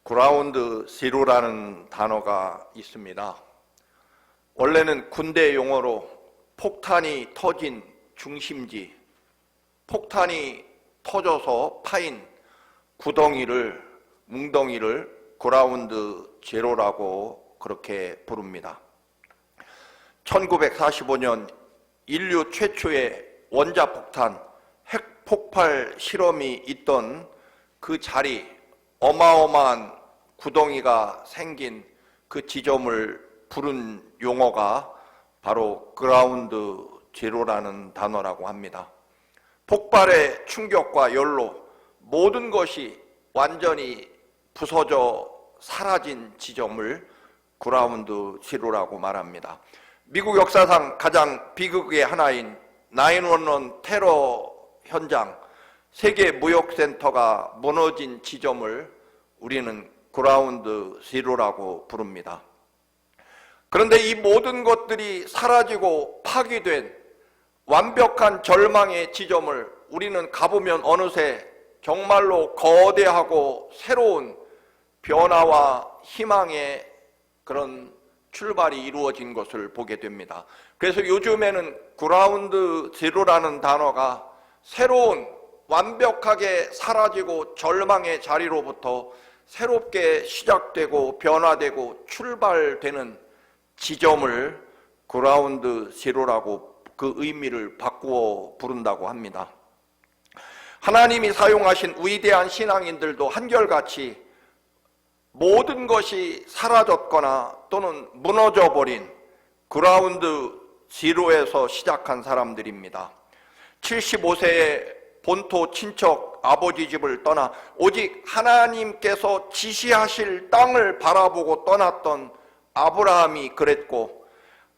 그라운드 제로라는 단어가 있습니다. 원래는 군대 용어로 폭탄이 터진 중심지, 폭탄이 터져서 파인 구덩이를, 뭉덩이를 그라운드 제로라고 그렇게 부릅니다. 1945년 인류 최초의 원자폭탄, 핵폭발 실험이 있던 그 자리, 어마어마한 구덩이가 생긴 그 지점을 부른 용어가 바로 그라운드 제로라는 단어라고 합니다. 폭발의 충격과 열로 모든 것이 완전히 부서져 사라진 지점을 그라운드 제로라고 말합니다. 미국 역사상 가장 비극의 하나인 9/11 테러 현장, 세계 무역센터가 무너진 지점을 우리는 그라운드 제로라고 부릅니다. 그런데 이 모든 것들이 사라지고 파괴된 완벽한 절망의 지점을 우리는 가보면 어느새 정말로 거대하고 새로운 변화와 희망의 그런 출발이 이루어진 것을 보게 됩니다. 그래서 요즘에는 그라운드 제로라는 단어가 새로운 완벽하게 사라지고 절망의 자리로부터 새롭게 시작되고 변화되고 출발되는 지점을 그라운드 제로라고 그 의미를 바꾸어 부른다고 합니다. 하나님이 사용하신 위대한 신앙인들도 한결같이 모든 것이 사라졌거나 또는 무너져버린 그라운드 제로에서 시작한 사람들입니다. 75세의 본토 친척 아버지 집을 떠나 오직 하나님께서 지시하실 땅을 바라보고 떠났던 아브라함이 그랬고,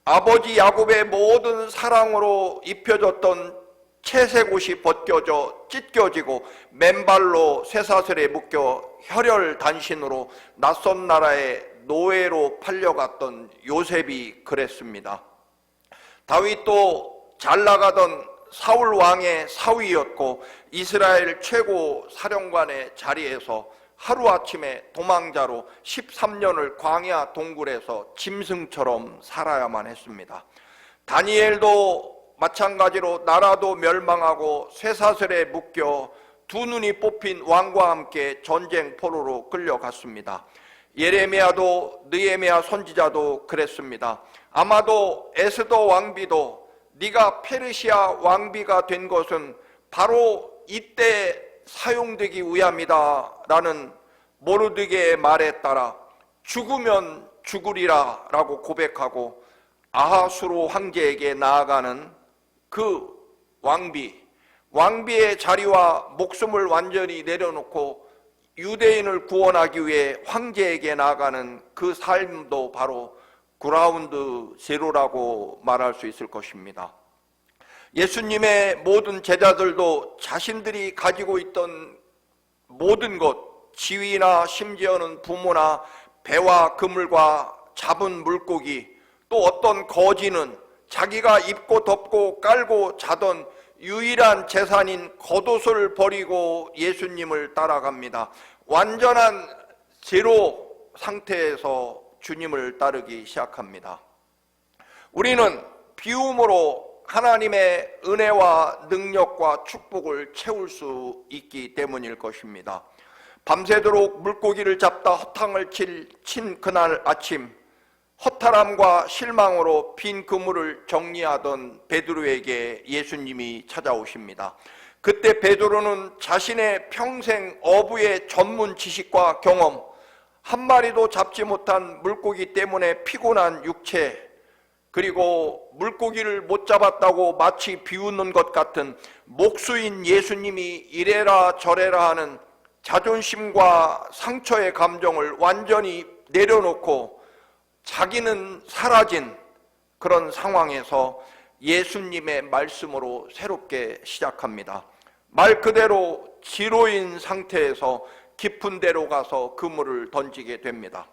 아버지 야곱의 모든 사랑으로 입혀졌던 채색 옷이 벗겨져 찢겨지고 맨발로 쇠사슬에 묶여 혈혈 단신으로 낯선 나라의 노예로 팔려갔던 요셉이 그랬습니다. 다윗도 잘 나가던 사울 왕의 사위였고 이스라엘 최고 사령관의 자리에서 하루아침에 도망자로 13년을 광야 동굴에서 짐승처럼 살아야만 했습니다. 다니엘도 마찬가지로 나라도 멸망하고 쇠사슬에 묶여 두 눈이 뽑힌 왕과 함께 전쟁 포로로 끌려갔습니다. 예레미야도 느헤미야 선지자도 그랬습니다. 아마도 에스더 왕비도 네가 페르시아 왕비가 된 것은 바로 이때 사용되기 위함이다 라는 모르드게의 말에 따라 죽으면 죽으리라 라고 고백하고 아하수로 황제에게 나아가는 그 왕비의 자리와 목숨을 완전히 내려놓고 유대인을 구원하기 위해 황제에게 나아가는 그 삶도 바로 그라운드 제로라고 말할 수 있을 것입니다. 예수님의 모든 제자들도 자신들이 가지고 있던 모든 것, 지위나 심지어는 부모나 배와 그물과 잡은 물고기, 또 어떤 거지는 자기가 입고 덮고 깔고 자던 유일한 재산인 겉옷을 버리고 예수님을 따라갑니다. 완전한 제로 상태에서 주님을 따르기 시작합니다. 우리는 비움으로 하나님의 은혜와 능력과 축복을 채울 수 있기 때문일 것입니다. 밤새도록 물고기를 잡다 허탕을 친 그날 아침, 허탈함과 실망으로 빈 그물을 정리하던 베드로에게 예수님이 찾아오십니다. 그때 베드로는 자신의 평생 어부의 전문 지식과 경험, 한 마리도 잡지 못한 물고기 때문에 피곤한 육체, 그리고 물고기를 못 잡았다고 마치 비웃는 것 같은 목수인 예수님이 이래라 저래라 하는 자존심과 상처의 감정을 완전히 내려놓고 자기는 사라진 그런 상황에서 예수님의 말씀으로 새롭게 시작합니다. 말 그대로 지로인 상태에서 깊은 데로 가서 그물을 던지게 됩니다.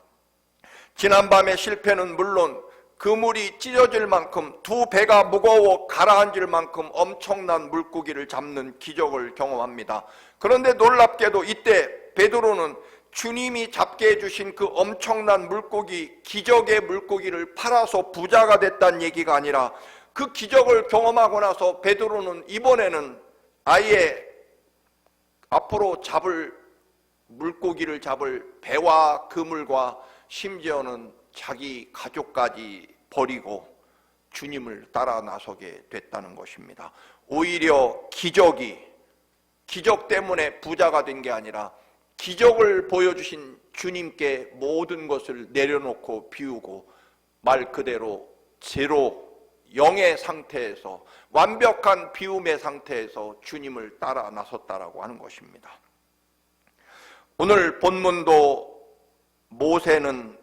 지난밤의 실패는 물론 그물이 찢어질 만큼 두 배가 무거워 가라앉을 만큼 엄청난 물고기를 잡는 기적을 경험합니다. 그런데 놀랍게도 이때 베드로는 주님이 잡게 해주신 그 엄청난 물고기, 기적의 물고기를 팔아서 부자가 됐다는 얘기가 아니라 그 기적을 경험하고 나서 베드로는 이번에는 아예 앞으로 물고기를 잡을 배와 그물과 심지어는 자기 가족까지 버리고 주님을 따라 나서게 됐다는 것입니다. 오히려 기적 때문에 부자가 된 게 아니라 기적을 보여주신 주님께 모든 것을 내려놓고 비우고 말 그대로 제로, 영의 상태에서, 완벽한 비움의 상태에서 주님을 따라 나섰다라고 하는 것입니다. 오늘 본문도 모세는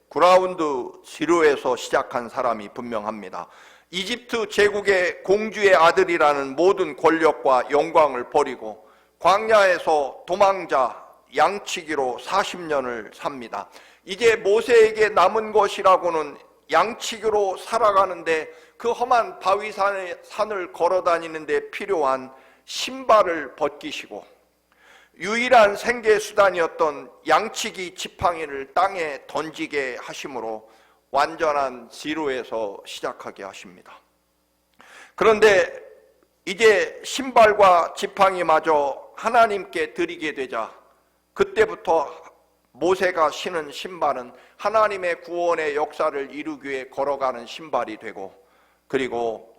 그라운드 지로에서 시작한 사람이 분명합니다. 이집트 제국의 공주의 아들이라는 모든 권력과 영광을 버리고 광야에서 도망자 양치기로 40년을 삽니다. 이제 모세에게 남은 것이라고는 양치기로 살아가는데 그 험한 바위산을 걸어다니는데 필요한 신발을 벗기시고 유일한 생계수단이었던 양치기 지팡이를 땅에 던지게 하심으로 완전한 지루에서 시작하게 하십니다. 그런데 이제 신발과 지팡이마저 하나님께 드리게 되자 그때부터 모세가 신은 신발은 하나님의 구원의 역사를 이루기 위해 걸어가는 신발이 되고, 그리고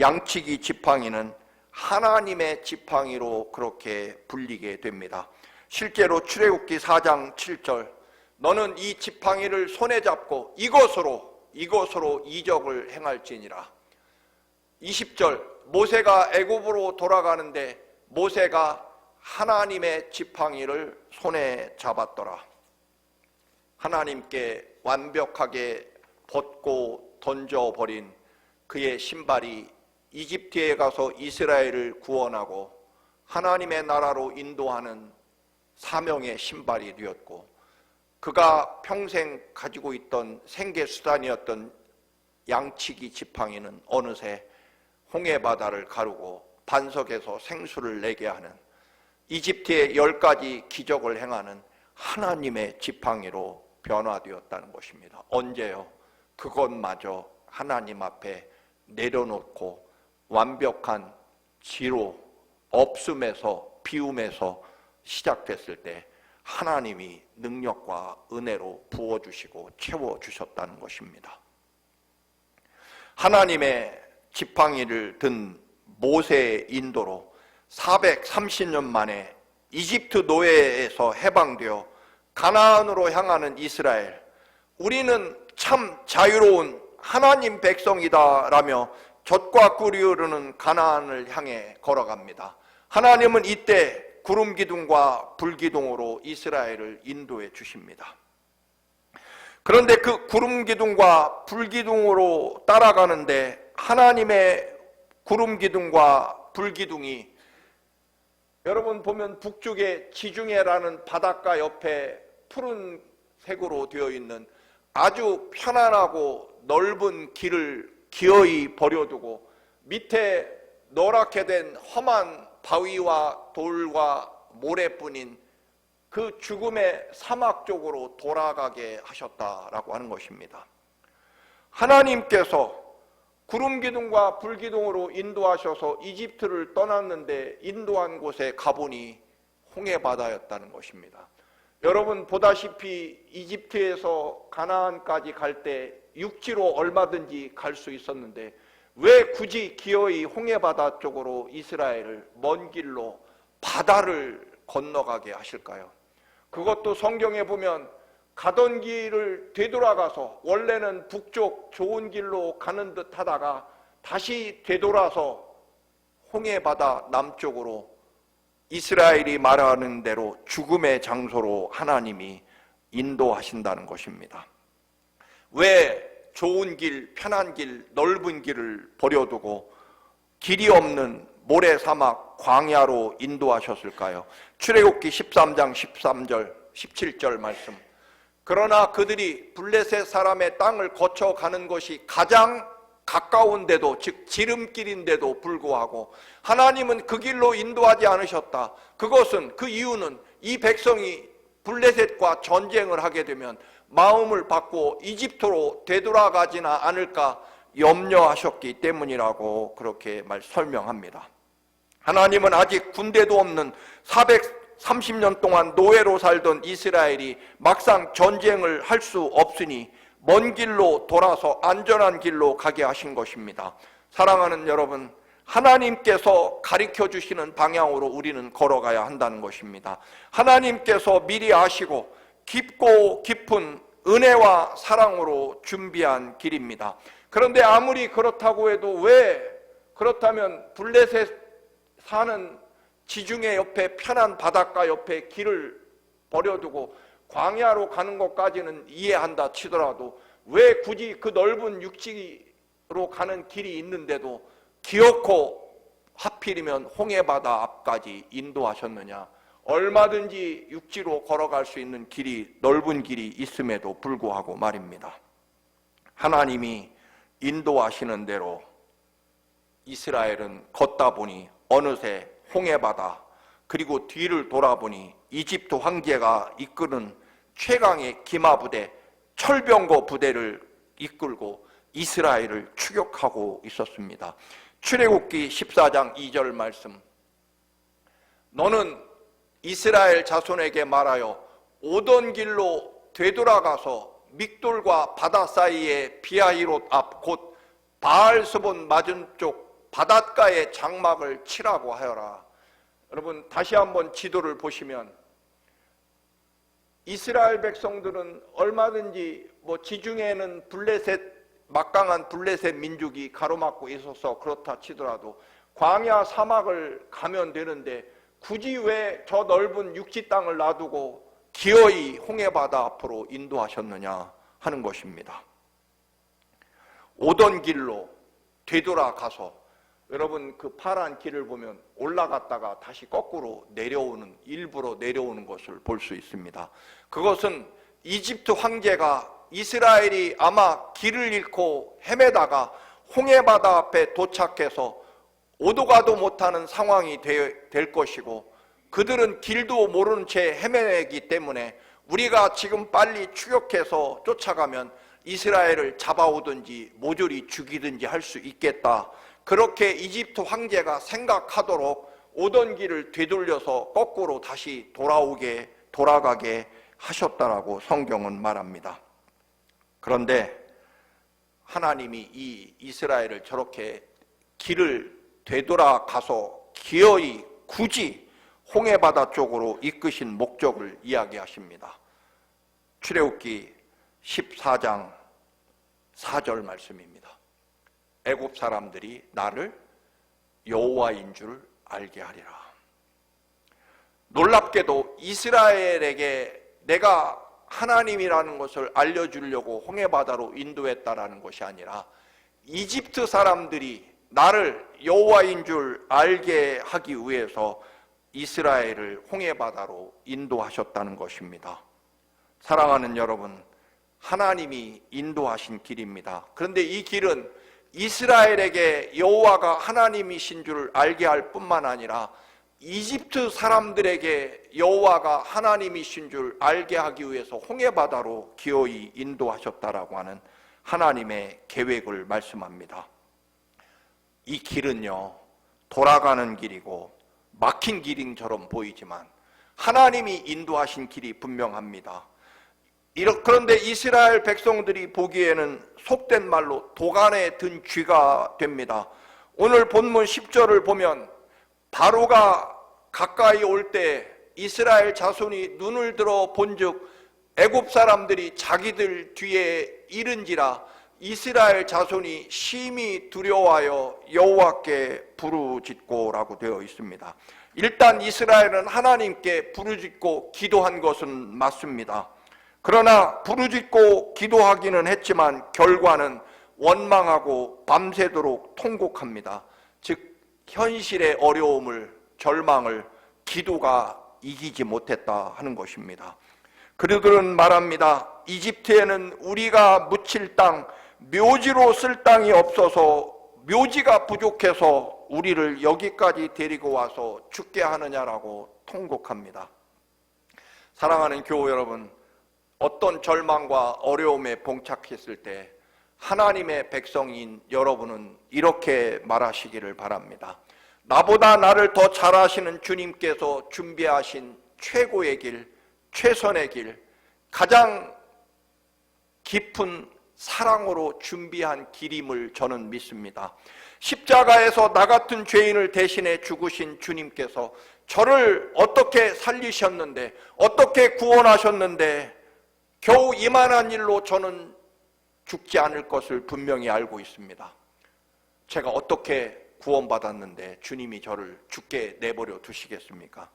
양치기 지팡이는 하나님의 지팡이로 그렇게 불리게 됩니다. 실제로 출애굽기 4장 7절, 너는 이 지팡이를 손에 잡고 이것으로 이적을 행할지니라. 20절, 모세가 애굽으로 돌아가는데 모세가 하나님의 지팡이를 손에 잡았더라. 하나님께 완벽하게 벗고 던져버린 그의 신발이 이집트에 가서 이스라엘을 구원하고 하나님의 나라로 인도하는 사명의 신발이 되었고, 그가 평생 가지고 있던 생계수단이었던 양치기 지팡이는 어느새 홍해바다를 가르고 반석에서 생수를 내게 하는 이집트의 10가지 기적을 행하는 하나님의 지팡이로 변화되었다는 것입니다. 언제요? 그것마저 하나님 앞에 내려놓고 완벽한 지로, 없음에서, 비움에서 시작됐을 때 하나님이 능력과 은혜로 부어주시고 채워주셨다는 것입니다. 하나님의 지팡이를 든 모세의 인도로 430년 만에 이집트 노예에서 해방되어 가나안으로 향하는 이스라엘, 우리는 참 자유로운 하나님 백성이다라며 젖과 꿀이 흐르는 가나안을 향해 걸어갑니다. 하나님은 이때 구름 기둥과 불 기둥으로 이스라엘을 인도해 주십니다. 그런데 그 구름 기둥과 불 기둥으로 따라가는데 하나님의 구름 기둥과 불 기둥이, 여러분 보면 북쪽에 지중해라는 바닷가 옆에 푸른 색으로 되어 있는 아주 편안하고 넓은 길을 기어이 버려두고 밑에 노랗게 된 험한 바위와 돌과 모래뿐인 그 죽음의 사막 쪽으로 돌아가게 하셨다라고 하는 것입니다. 하나님께서 구름 기둥과 불 기둥으로 인도하셔서 이집트를 떠났는데 인도한 곳에 가보니 홍해바다였다는 것입니다. 여러분 보다시피 이집트에서 가나안까지 갈 때 육지로 얼마든지 갈 수 있었는데 왜 굳이 기어이 홍해바다 쪽으로 이스라엘을 먼 길로 바다를 건너가게 하실까요? 그것도 성경에 보면 가던 길을 되돌아가서 원래는 북쪽 좋은 길로 가는 듯 하다가 다시 되돌아서 홍해바다 남쪽으로 이스라엘이 말하는 대로 죽음의 장소로 하나님이 인도하신다는 것입니다. 왜 좋은 길, 편한 길, 넓은 길을 버려두고 길이 없는 모래사막, 광야로 인도하셨을까요? 출애굽기 13장 13절, 17절 말씀. 그러나 그들이 블레셋 사람의 땅을 거쳐가는 것이 가장 가까운데도, 즉 지름길인데도 불구하고 하나님은 그 길로 인도하지 않으셨다. 그것은, 그 이유는 이 백성이 블레셋과 전쟁을 하게 되면 마음을 바꾸어 이집트로 되돌아가지나 않을까 염려하셨기 때문이라고 그렇게 설명합니다. 하나님은 아직 군대도 없는 430년 동안 노예로 살던 이스라엘이 막상 전쟁을 할 수 없으니 먼 길로 돌아서 안전한 길로 가게 하신 것입니다. 사랑하는 여러분, 하나님께서 가르쳐 주시는 방향으로 우리는 걸어가야 한다는 것입니다. 하나님께서 미리 아시고 깊고 깊은 은혜와 사랑으로 준비한 길입니다. 그런데 아무리 그렇다고 해도 왜 그렇다면 블레셋 사는 지중해 옆에 편한 바닷가 옆에 길을 버려두고 광야로 가는 것까지는 이해한다 치더라도 왜 굳이 그 넓은 육지로 가는 길이 있는데도 기어코 하필이면 홍해바다 앞까지 인도하셨느냐? 얼마든지 육지로 걸어갈 수 있는 길이, 넓은 길이 있음에도 불구하고 말입니다. 하나님이 인도하시는 대로 이스라엘은 걷다 보니 어느새 홍해바다, 그리고 뒤를 돌아보니 이집트 황제가 이끄는 최강의 기마부대, 철병거 부대를 이끌고 이스라엘을 추격하고 있었습니다. 출애굽기 14장 2절 말씀, 너는 이스라엘 자손에게 말하여 오던 길로 되돌아가서 믹돌과 바다 사이의 비하히롯 앞 곧 바알스본 맞은쪽 바닷가에 장막을 치라고 하여라. 여러분, 다시 한번 지도를 보시면 이스라엘 백성들은 얼마든지 지중해에는 막강한 블레셋 민족이 가로막고 있어서 그렇다 치더라도 광야 사막을 가면 되는데 굳이 왜 저 넓은 육지 땅을 놔두고 기어이 홍해바다 앞으로 인도하셨느냐 하는 것입니다. 오던 길로 되돌아가서, 여러분 그 파란 길을 보면 올라갔다가 다시 거꾸로 내려오는, 일부러 내려오는 것을 볼 수 있습니다. 그것은 이집트 황제가 이스라엘이 아마 길을 잃고 헤매다가 홍해바다 앞에 도착해서 오도 가도 못하는 상황이 될 것이고, 그들은 길도 모르는 채 헤매기 때문에 우리가 지금 빨리 추격해서 쫓아가면 이스라엘을 잡아오든지 모조리 죽이든지 할 수 있겠다, 그렇게 이집트 황제가 생각하도록 오던 길을 되돌려서 거꾸로 다시 돌아가게 하셨다라고 성경은 말합니다. 그런데 하나님이 이 이스라엘을 저렇게 길을 되돌아가서 기어이 굳이 홍해바다 쪽으로 이끄신 목적을 이야기하십니다. 출애굽기 14장 4절 말씀입니다. 애굽 사람들이 나를 여호와인 줄 알게 하리라. 놀랍게도 이스라엘에게 내가 하나님이라는 것을 알려주려고 홍해바다로 인도했다라는 것이 아니라 이집트 사람들이 나를 여호와인 줄 알게 하기 위해서 이스라엘을 홍해바다로 인도하셨다는 것입니다. 사랑하는 여러분, 하나님이 인도하신 길입니다. 그런데 이 길은 이스라엘에게 여호와가 하나님이신 줄 알게 할 뿐만 아니라 이집트 사람들에게 여호와가 하나님이신 줄 알게 하기 위해서 홍해바다로 기어이 인도하셨다라고 하는 하나님의 계획을 말씀합니다. 이 길은요, 돌아가는 길이고 막힌 길인처럼 보이지만 하나님이 인도하신 길이 분명합니다. 그런데 이스라엘 백성들이 보기에는 속된 말로 도간에 든 쥐가 됩니다. 오늘 본문 10절을 보면 바로가 가까이 올 때 이스라엘 자손이 눈을 들어 본즉 애굽 사람들이 자기들 뒤에 이른지라 이스라엘 자손이 심히 두려워하여 여호와께 부르짖고라고 되어 있습니다. 일단 이스라엘은 하나님께 부르짖고 기도한 것은 맞습니다. 그러나 부르짖고 기도하기는 했지만 결과는 원망하고 밤새도록 통곡합니다. 즉 현실의 어려움을, 절망을 기도가 이기지 못했다 하는 것입니다. 그들은 말합니다. 이집트에는 우리가 묻힐 땅, 묘지로 쓸 땅이 없어서, 묘지가 부족해서 우리를 여기까지 데리고 와서 죽게 하느냐라고 통곡합니다. 사랑하는 교우 여러분, 어떤 절망과 어려움에 봉착했을 때 하나님의 백성인 여러분은 이렇게 말하시기를 바랍니다. 나보다 나를 더 잘 아시는 주님께서 준비하신 최고의 길, 최선의 길, 가장 깊은 사랑으로 준비한 길임을 저는 믿습니다. 십자가에서 나 같은 죄인을 대신해 죽으신 주님께서 저를 어떻게 살리셨는데, 어떻게 구원하셨는데 겨우 이만한 일로 저는 죽지 않을 것을 분명히 알고 있습니다. 제가 어떻게 구원받았는데 주님이 저를 죽게 내버려 두시겠습니까?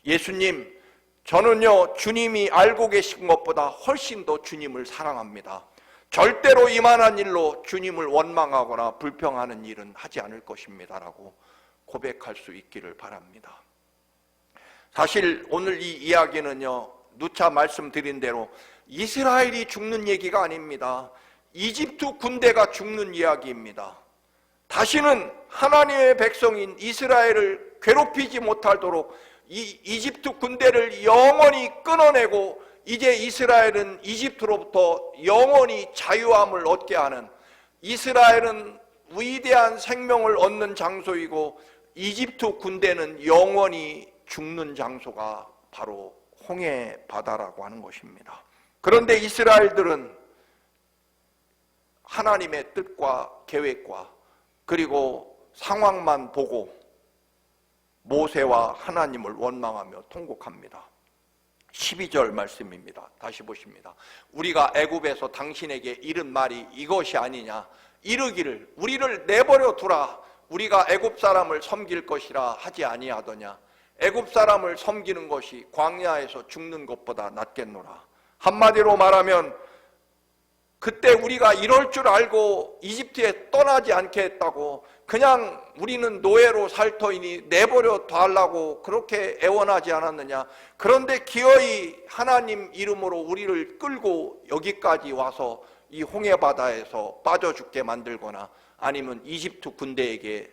예수님, 저는요 주님이 알고 계신 것보다 훨씬 더 주님을 사랑합니다. 절대로 이만한 일로 주님을 원망하거나 불평하는 일은 하지 않을 것입니다 라고 고백할 수 있기를 바랍니다. 사실 오늘 이 이야기는요, 누차 말씀드린 대로 이스라엘이 죽는 얘기가 아닙니다. 이집트 군대가 죽는 이야기입니다. 다시는 하나님의 백성인 이스라엘을 괴롭히지 못하도록 이 이집트 군대를 영원히 끊어내고 이제 이스라엘은 이집트로부터 영원히 자유함을 얻게 하는, 이스라엘은 위대한 생명을 얻는 장소이고 이집트 군대는 영원히 죽는 장소가 바로 홍해 바다라고 하는 것입니다. 그런데 이스라엘들은 하나님의 뜻과 계획과 그리고 상황만 보고 모세와 하나님을 원망하며 통곡합니다. 12절 말씀입니다. 다시 보십니다. 우리가 애굽에서 당신에게 이른 말이 이것이 아니냐, 이르기를 우리를 내버려 두라, 우리가 애굽 사람을 섬길 것이라 하지 아니하더냐. 애굽 사람을 섬기는 것이 광야에서 죽는 것보다 낫겠노라. 한마디로 말하면 그때 우리가 이럴 줄 알고 이집트에 떠나지 않게 했다고, 그냥 우리는 노예로 살 터이니 내버려 둬달라고 그렇게 애원하지 않았느냐. 그런데 기어이 하나님 이름으로 우리를 끌고 여기까지 와서 이 홍해바다에서 빠져 죽게 만들거나 아니면 이집트 군대에게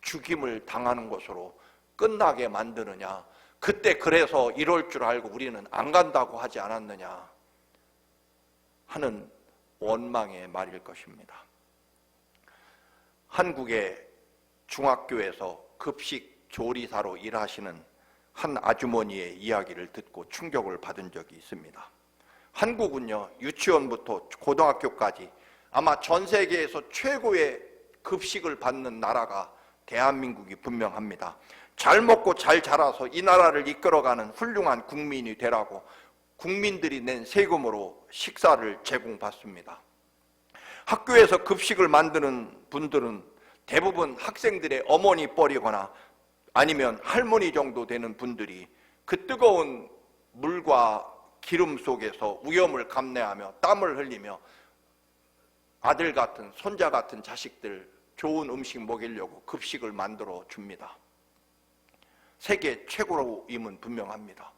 죽임을 당하는 것으로 끝나게 만드느냐. 그때 그래서 이럴 줄 알고 우리는 안 간다고 하지 않았느냐 하는 원망의 말일 것입니다. 한국의 중학교에서 급식 조리사로 일하시는 한 아주머니의 이야기를 듣고 충격을 받은 적이 있습니다. 한국은요, 유치원부터 고등학교까지 아마 전 세계에서 최고의 급식을 받는 나라가 대한민국이 분명합니다. 잘 먹고 잘 자라서 이 나라를 이끌어가는 훌륭한 국민이 되라고 국민들이 낸 세금으로 식사를 제공받습니다. 학교에서 급식을 만드는 분들은 대부분 학생들의 어머니 뻘이거나 아니면 할머니 정도 되는 분들이 그 뜨거운 물과 기름 속에서 위험을 감내하며 땀을 흘리며 아들 같은, 손자 같은 자식들 좋은 음식 먹이려고 급식을 만들어 줍니다. 세계 최고로임은 분명합니다.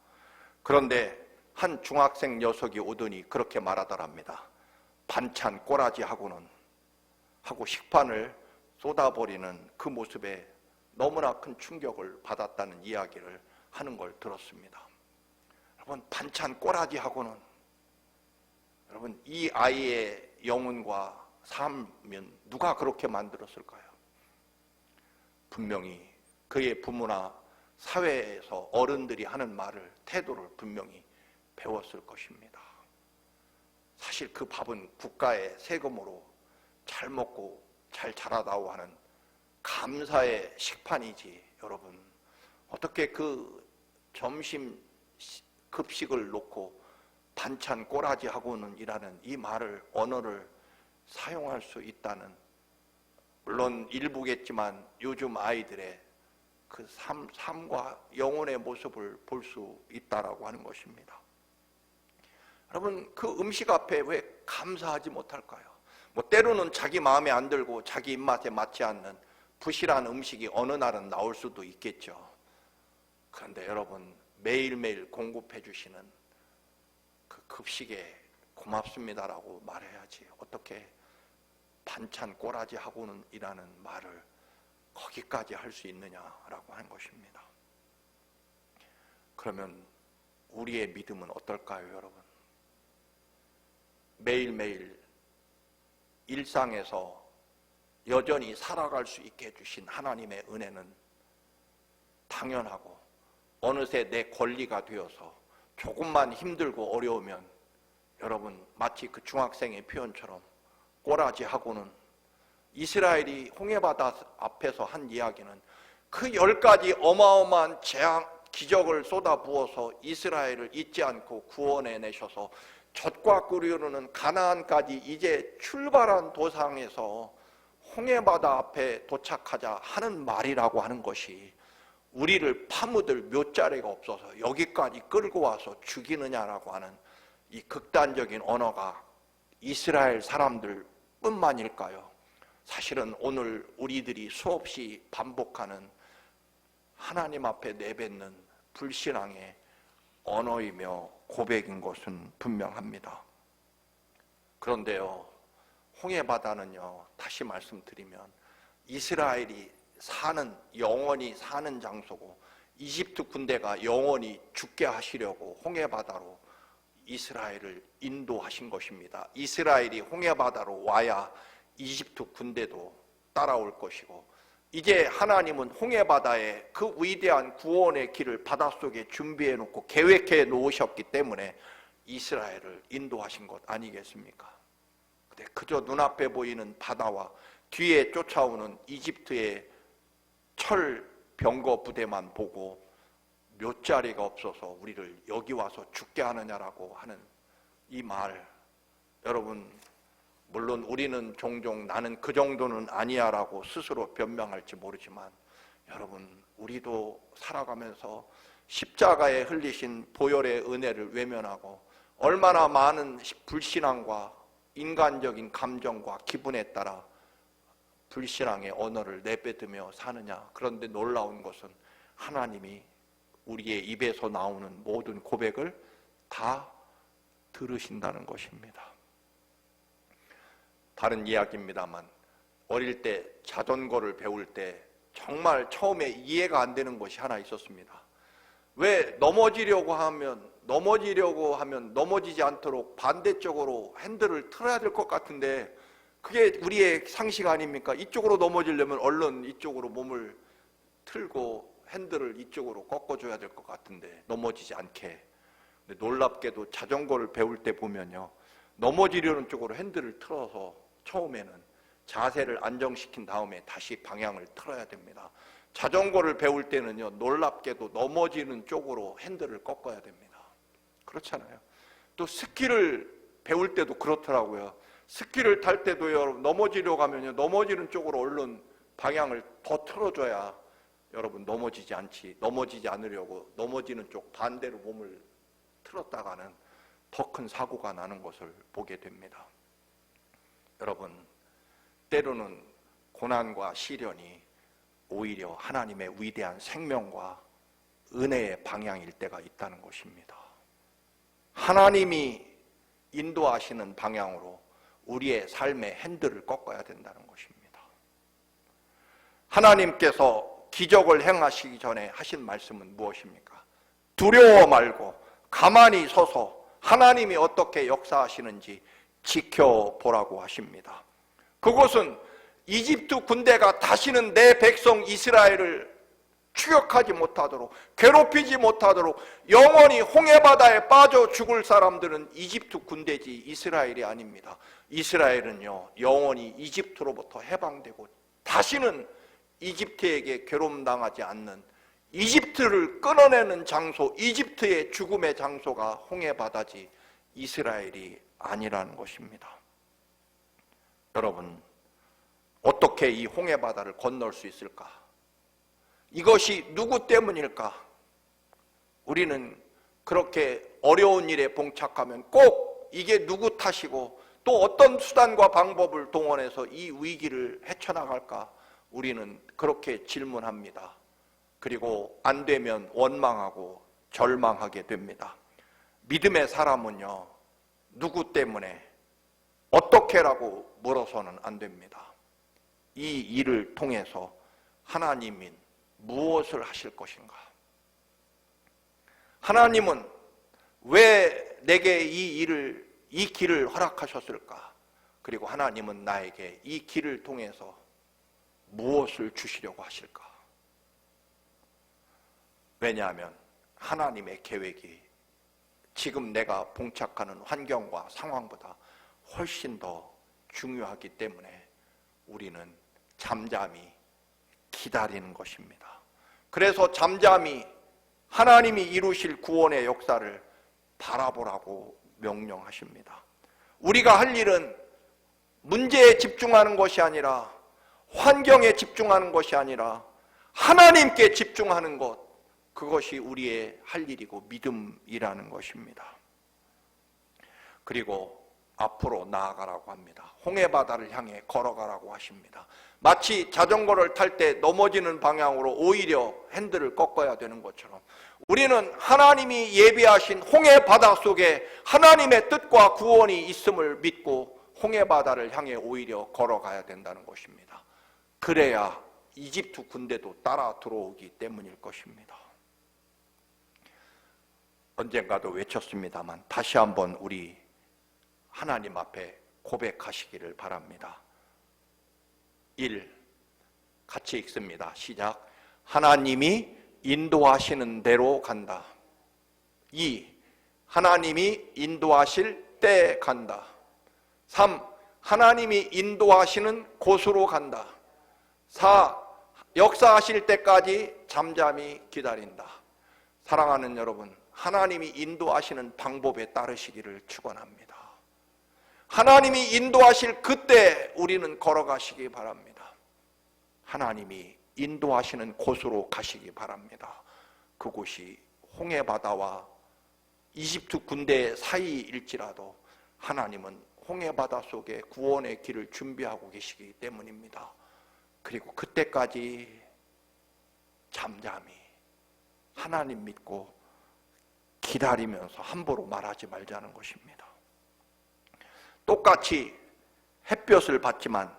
그런데 한 중학생 녀석이 오더니 그렇게 말하더랍니다. 반찬 꼬라지하고는 하고 식판을 쏟아버리는 그 모습에 너무나 큰 충격을 받았다는 이야기를 하는 걸 들었습니다. 여러분, 반찬 꼬라지하고는, 여러분, 이 아이의 영혼과 삶은 누가 그렇게 만들었을까요? 분명히 그의 부모나 사회에서 어른들이 하는 말을, 태도를 분명히 배웠을 것입니다. 사실 그 밥은 국가의 세금으로 잘 먹고 잘 자라다오 하는 감사의 식판이지, 여러분. 어떻게 그 점심 급식을 놓고 반찬 꼬라지하고는 이라는 이 말을, 언어를 사용할 수 있다는, 물론 일부겠지만 요즘 아이들의 그 삶과 영혼의 모습을 볼 수 있다라고 하는 것입니다. 여러분, 그 음식 앞에 왜 감사하지 못할까요? 뭐 때로는 자기 마음에 안 들고 자기 입맛에 맞지 않는 부실한 음식이 어느 날은 나올 수도 있겠죠. 그런데 여러분, 매일매일 공급해 주시는 그 급식에 고맙습니다라고 말해야지, 어떻게 반찬 꼬라지하고는 이라는 말을 거기까지 할 수 있느냐라고 하는 것입니다. 그러면 우리의 믿음은 어떨까요, 여러분? 매일매일 일상에서 여전히 살아갈 수 있게 해주신 하나님의 은혜는 당연하고, 어느새 내 권리가 되어서 조금만 힘들고 어려우면 여러분 마치 그 중학생의 표현처럼 꼬라지하고는, 이스라엘이 홍해바다 앞에서 한 이야기는 그 10가지 어마어마한 재앙, 기적을 쏟아부어서 이스라엘을 잊지 않고 구원해내셔서 젖과 꿀이 흐르는 가나안까지 이제 출발한 도상에서 홍해바다 앞에 도착하자 하는 말이라고 하는 것이, 우리를 파묻을 묫자리가 없어서 여기까지 끌고 와서 죽이느냐라고 하는 이 극단적인 언어가 이스라엘 사람들 뿐만일까요? 사실은 오늘 우리들이 수없이 반복하는 하나님 앞에 내뱉는 불신앙의 언어이며 고백인 것은 분명합니다. 그런데요, 홍해바다는요, 다시 말씀드리면 이스라엘이 영원히 사는 장소고, 이집트 군대가 영원히 죽게 하시려고 홍해바다로 이스라엘을 인도하신 것입니다. 이스라엘이 홍해바다로 와야 이집트 군대도 따라올 것이고, 이제 하나님은 홍해바다에 그 위대한 구원의 길을 바닷속에 준비해 놓고 계획해 놓으셨기 때문에 이스라엘을 인도하신 것 아니겠습니까? 근데 그저 눈앞에 보이는 바다와 뒤에 쫓아오는 이집트의 철 병거 부대만 보고 묫자리가 없어서 우리를 여기 와서 죽게 하느냐라고 하는 이 말, 여러분, 물론 우리는 종종 나는 그 정도는 아니야 라고 스스로 변명할지 모르지만, 여러분, 우리도 살아가면서 십자가에 흘리신 보혈의 은혜를 외면하고 얼마나 많은 불신앙과 인간적인 감정과 기분에 따라 불신앙의 언어를 내뱉으며 사느냐. 그런데 놀라운 것은 하나님이 우리의 입에서 나오는 모든 고백을 다 들으신다는 것입니다. 다른 이야기입니다만, 어릴 때 자전거를 배울 때 정말 처음에 이해가 안 되는 것이 하나 있었습니다. 왜 넘어지려고 하면 넘어지지 않도록 반대쪽으로 핸들을 틀어야 될 것 같은데, 그게 우리의 상식 아닙니까? 이쪽으로 넘어지려면 얼른 이쪽으로 몸을 틀고 핸들을 이쪽으로 꺾어줘야 될 것 같은데, 넘어지지 않게. 근데 놀랍게도 자전거를 배울 때 보면요, 넘어지려는 쪽으로 핸들을 틀어서 처음에는 자세를 안정시킨 다음에 다시 방향을 틀어야 됩니다. 자전거를 배울 때는요, 놀랍게도 넘어지는 쪽으로 핸들을 꺾어야 됩니다. 그렇잖아요. 또 스키를 배울 때도 그렇더라고요. 스키를 탈 때도 여러분, 넘어지려고 하면요, 넘어지는 쪽으로 얼른 방향을 더 틀어줘야 여러분 넘어지지 않으려고 넘어지는 쪽 반대로 몸을 틀었다가는 더 큰 사고가 나는 것을 보게 됩니다. 여러분, 때로는 고난과 시련이 오히려 하나님의 위대한 생명과 은혜의 방향일 때가 있다는 것입니다. 하나님이 인도하시는 방향으로 우리의 삶의 핸들을 꺾어야 된다는 것입니다. 하나님께서 기적을 행하시기 전에 하신 말씀은 무엇입니까? 두려워 말고 가만히 서서 하나님이 어떻게 역사하시는지 지켜보라고 하십니다. 그것은 이집트 군대가 다시는 내 백성 이스라엘을 추격하지 못하도록, 괴롭히지 못하도록, 영원히 홍해바다에 빠져 죽을 사람들은 이집트 군대지 이스라엘이 아닙니다. 이스라엘은요, 영원히 이집트로부터 해방되고 다시는 이집트에게 괴롭당하지 않는, 이집트를 끊어내는 장소, 이집트의 죽음의 장소가 홍해바다지 이스라엘이 아니라는 것입니다. 여러분, 어떻게 이 홍해바다를 건널 수 있을까? 이것이 누구 때문일까? 우리는 그렇게 어려운 일에 봉착하면 꼭 이게 누구 탓이고 또 어떤 수단과 방법을 동원해서 이 위기를 헤쳐나갈까? 우리는 그렇게 질문합니다. 그리고 안 되면 원망하고 절망하게 됩니다. 믿음의 사람은요, 누구 때문에 어떻게라고 물어서는 안 됩니다. 이 일을 통해서 하나님은 무엇을 하실 것인가? 하나님은 왜 내게 이 길을 허락하셨을까? 그리고 하나님은 나에게 이 길을 통해서 무엇을 주시려고 하실까? 왜냐하면 하나님의 계획이 지금 내가 봉착하는 환경과 상황보다 훨씬 더 중요하기 때문에 우리는 잠잠히 기다리는 것입니다. 그래서 잠잠히 하나님이 이루실 구원의 역사를 바라보라고 명령하십니다. 우리가 할 일은 문제에 집중하는 것이 아니라, 환경에 집중하는 것이 아니라 하나님께 집중하는 것, 그것이 우리의 할 일이고 믿음이라는 것입니다. 그리고 앞으로 나아가라고 합니다. 홍해바다를 향해 걸어가라고 하십니다. 마치 자전거를 탈 때 넘어지는 방향으로 오히려 핸들을 꺾어야 되는 것처럼 우리는 하나님이 예비하신 홍해바다 속에 하나님의 뜻과 구원이 있음을 믿고 홍해바다를 향해 오히려 걸어가야 된다는 것입니다. 그래야 이집트 군대도 따라 들어오기 때문일 것입니다. 언젠가도 외쳤습니다만 다시 한번 우리 하나님 앞에 고백하시기를 바랍니다. 1. 같이 읽습니다. 시작. 하나님이 인도하시는 대로 간다. 2. 하나님이 인도하실 때 간다. 3. 하나님이 인도하시는 곳으로 간다. 4. 역사하실 때까지 잠잠히 기다린다. 사랑하는 여러분, 하나님이 인도하시는 방법에 따르시기를 축원합니다. 하나님이 인도하실 그때 우리는 걸어가시기 바랍니다. 하나님이 인도하시는 곳으로 가시기 바랍니다. 그곳이 홍해바다와 이집트 군대 사이일지라도 하나님은 홍해바다 속에 구원의 길을 준비하고 계시기 때문입니다. 그리고 그때까지 잠잠히 하나님 믿고 기다리면서 함부로 말하지 말자는 것입니다. 똑같이 햇볕을 받지만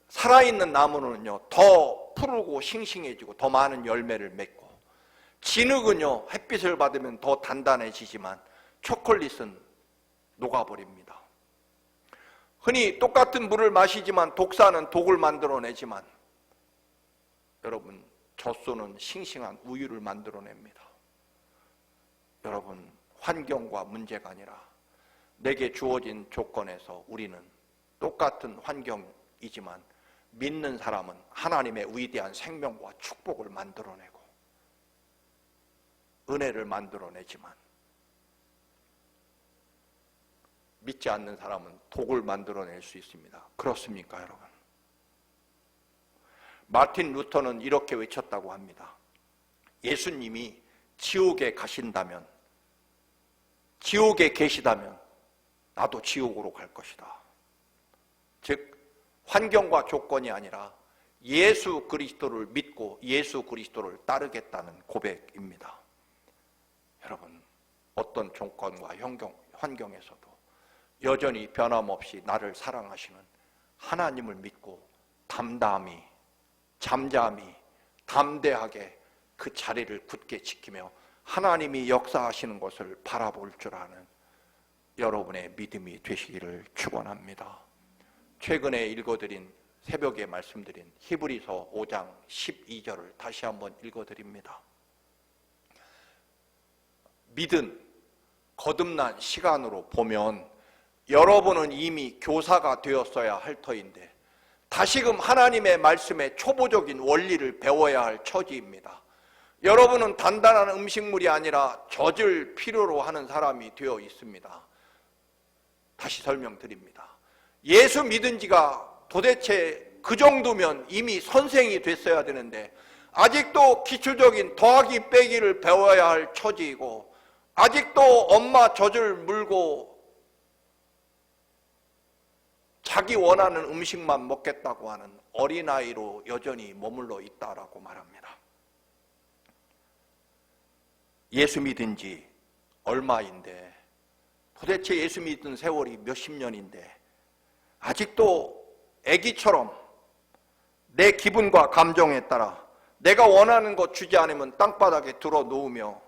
살아있는 나무는요 더 푸르고 싱싱해지고 더 많은 열매를 맺고, 진흙은요 햇빛을 받으면 더 단단해지지만 초콜릿은 녹아버립니다. 흔히 똑같은 물을 마시지만 독사는 독을 만들어내지만 여러분, 젖소는 싱싱한 우유를 만들어냅니다. 여러분, 환경과 문제가 아니라 내게 주어진 조건에서 우리는 똑같은 환경이지만 믿는 사람은 하나님의 위대한 생명과 축복을 만들어내고 은혜를 만들어내지만 믿지 않는 사람은 독을 만들어낼 수 있습니다. 그렇습니까, 여러분? 마틴 루터는 이렇게 외쳤다고 합니다. 예수님이 지옥에 가신다면, 지옥에 계시다면 나도 지옥으로 갈 것이다. 즉 환경과 조건이 아니라 예수 그리스도를 믿고 예수 그리스도를 따르겠다는 고백입니다. 여러분, 어떤 조건과 환경에서도 여전히 변함없이 나를 사랑하시는 하나님을 믿고 담담히, 잠잠히, 담대하게 그 자리를 굳게 지키며 하나님이 역사하시는 것을 바라볼 줄 아는 여러분의 믿음이 되시기를 축원합니다. 최근에 읽어드린, 새벽에 말씀드린 히브리서 5장 12절을 다시 한번 읽어드립니다. 믿은 거듭난 시간으로 보면 여러분은 이미 교사가 되었어야 할 터인데 다시금 하나님의 말씀의 초보적인 원리를 배워야 할 처지입니다. 여러분은 단단한 음식물이 아니라 젖을 필요로 하는 사람이 되어 있습니다. 다시 설명드립니다. 예수 믿은 지가 도대체 그 정도면 이미 선생이 됐어야 되는데 아직도 기초적인 더하기 빼기를 배워야 할 처지이고, 아직도 엄마 젖을 물고 자기 원하는 음식만 먹겠다고 하는 어린아이로 여전히 머물러 있다라고 말합니다. 예수 믿은 지 얼마인데, 도대체 예수 믿은 세월이 몇십 년인데 아직도 애기처럼 내 기분과 감정에 따라 내가 원하는 것 주지 않으면 땅바닥에 들어 놓으며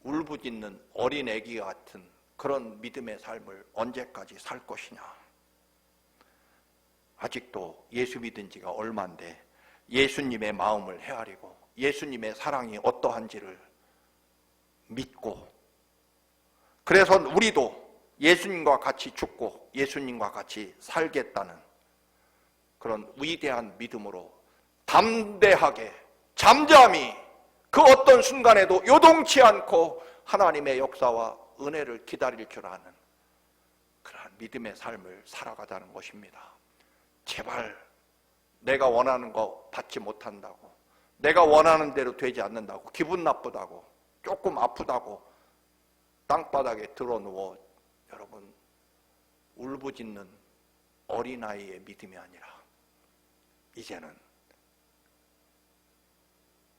울부짖는 어린애기 같은 그런 믿음의 삶을 언제까지 살 것이냐. 아직도 예수 믿은 지가 얼마인데 예수님의 마음을 헤아리고 예수님의 사랑이 어떠한지를 믿고, 그래서 우리도 예수님과 같이 죽고 예수님과 같이 살겠다는 그런 위대한 믿음으로 담대하게 잠잠히 그 어떤 순간에도 요동치 않고 하나님의 역사와 은혜를 기다릴 줄 아는 그러한 믿음의 삶을 살아가자는 것입니다. 제발 내가 원하는 거 받지 못한다고, 내가 원하는 대로 되지 않는다고, 기분 나쁘다고, 조금 아프다고 땅바닥에 드러누워 여러분 울부짖는 어린아이의 믿음이 아니라 이제는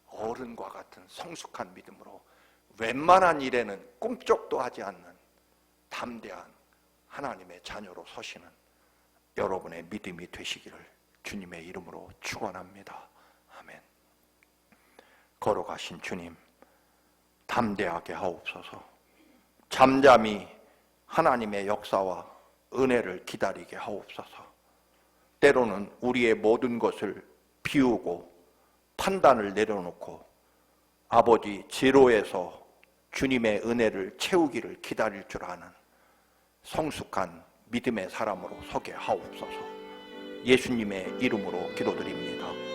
어른과 같은 성숙한 믿음으로 웬만한 일에는 꿈쩍도 하지 않는 담대한 하나님의 자녀로 서시는 여러분의 믿음이 되시기를 주님의 이름으로 축원합니다. 아멘. 걸어가신 주님, 담대하게 하옵소서. 잠잠히 하나님의 역사와 은혜를 기다리게 하옵소서. 때로는 우리의 모든 것을 비우고 판단을 내려놓고 아버지 지로에서 주님의 은혜를 채우기를 기다릴 줄 아는 성숙한 믿음의 사람으로 서게 하옵소서. 예수님의 이름으로 기도드립니다.